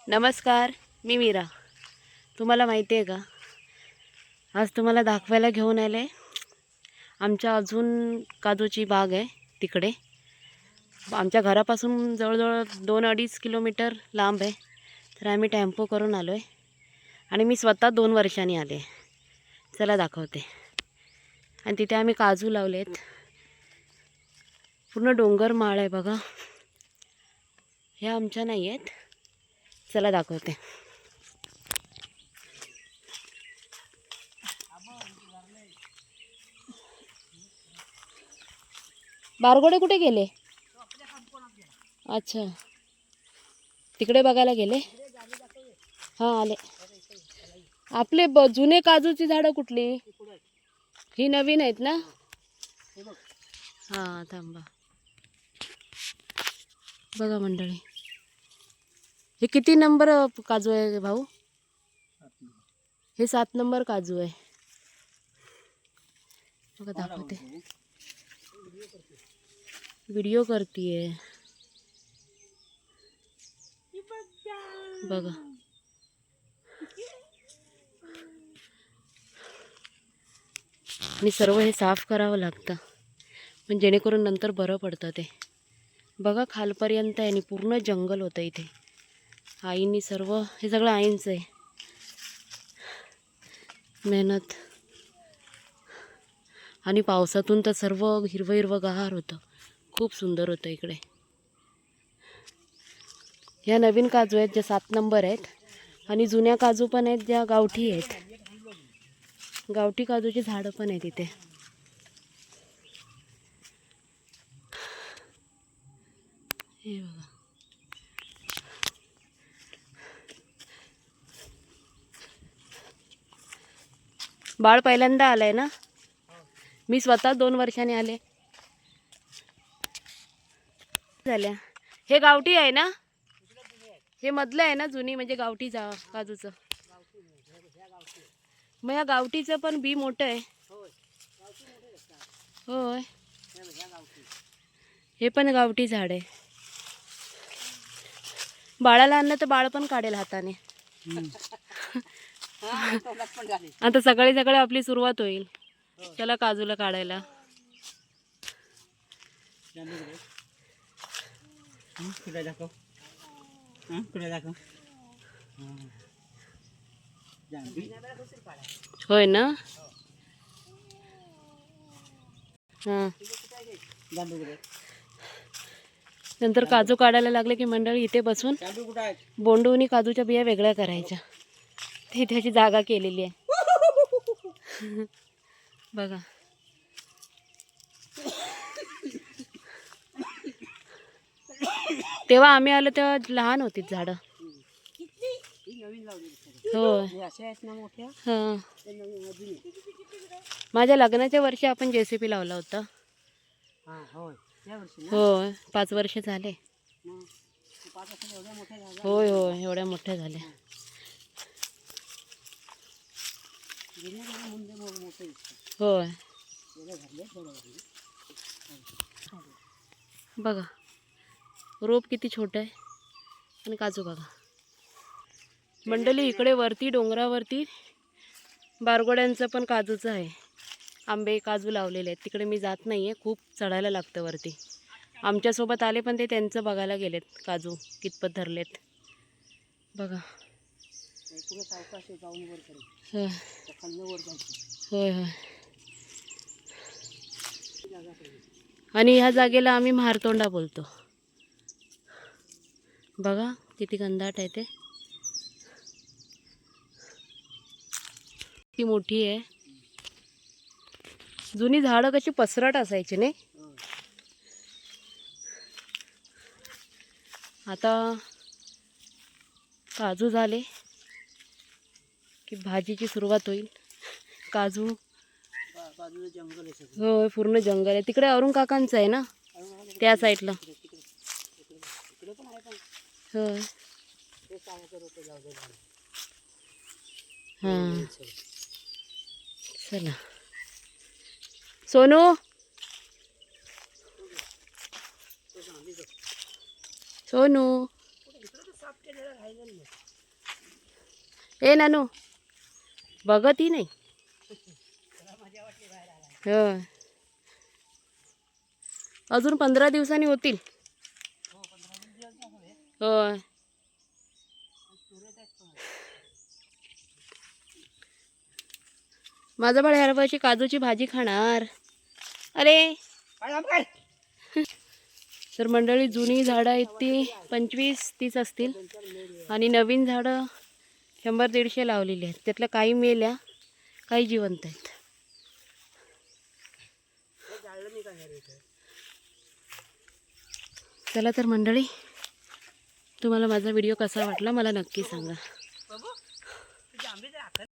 नमस्कार, मी मीरा. तुम्हाला माहिती आहे का, आज तुम्हाला दाखवायला घेऊन आले. आमच्या अजून काजूची बाग आहे तिकडे. आमच्या घरापासून जवळजवळ 2-2.5 किलोमीटर लांब आहे. तर आम्ही टेम्पो करून आलो आहे आणि मी स्वतः 2 वर्षांनी आले. चला दाखवते. आणि तिथे आम्ही काजू लावलेत. पूर्ण डोंगर माळ आहे बघा. ह्या आमच्या नाही आहेत. चला दाखवते. बारगोडे कुठे गेले? अच्छा, तिकडे बघायला गेले. हां आले. आपले जुने काजूची झाडं कुठली? ही नवीन आहेत ना? हां थांबा. बघा मंडळी, हे किती नंबर काजू आहे भाऊ? हे 7 नंबर काजू आहे. बघा दाखवते. व्हिडिओ करतीये बघा. आणि सर्व हे साफ करावं लागतं, पण जेणेकरून नंतर बरं पडतं ते. बघा खालपर्यंत आहे आणि पूर्ण जंगल होतं इथे. आईंनी सर्व हे सगळं आईंचं आहे मेहनत. आणि पावसातून तर सर्व हिरवं हिरवंगार होतं. खूप सुंदर होतं इकडे. ह्या नवीन काजू आहेत ज्या 7 नंबर आहेत. आणि जुन्या काजू पण आहेत ज्या गावठी आहेत. गावठी काजूची झाडं पण आहेत इथे. हे बघा. बाळ पहिल्यांदा आलाय ना? मी स्वतः 2 वर्षांनी आले. झाल्या. हे गावठी आहे ना? हे मधलं आहे ना जुनी, म्हणजे गावठी काजूचं. मग या गावठीचं पण बी मोठं आहे. होय, हे पण गावठी झाड आहे. बाळाला आणलं तर बाळ पण काढेल हाताने. आता सकाळी सकाळी आपली सुरुवात होईल त्याला काजूला काढायला. होय ना? हां. नंतर काजू काढायला लागले की मंडळी इथे बसून बोंडूनी काजूच्या बिया वेगळ्या करायच्या. ती त्याची जागा केलेली आहे. बघा. तेव्हा आम्ही आलो तेव्हा लहान होती झाडं. हो. हां. माझ्या लग्नाच्या वर्षी आपण JCB लावला होता. होय, 5 वर्ष झाले. होय होय, एवढ्या मोठ्या झाल्या. होय. बघा रोप किती छोटं आहे. आणि काजू बघा मंडळी. इकडे वरती डोंगरावरती बारगोड्यांचं पण काजूचं आहे. आंबे काजू लावलेले आहेत. तिकडे मी जात नाही आहे, खूप चढायला लागतं वरती. आमच्यासोबत आले पण ते त्यांचं बघायला गेलेत काजू कितपत धरलेत. बघा. होय होय. आणि ह्या जागेला आम्ही म्हारतोंडा बोलतो. बघा किती घनदाट आहे ते. ती मोठी आहे. जुनी झाडं कशी पसरट असायची नाही. आता काजू झाले की भाजीची सुरुवात होईल. काजू होय, पूर्ण जंगल आहे. तिकडे अरुण काकांचं आहे ना त्या साईडला. होय. हां चला. सोनू सोनू ए नानू बघतही नाही. हो अजून 15 दिवसांनी होतील. होय माझं बाळ ह्या वर्षी काजूची भाजी खाणार. अरे तर मंडळी जुनी झाडं आहेत ती 25-30 असतील आणि नवीन झाडं 100-150 लावलेली आहेत. त्यातल्या काही मेल्या काही जिवंत आहेत. चला तर मंडळी तुम्हाला माझा व्हिडिओ कसा वाटला मला नक्की सांगा.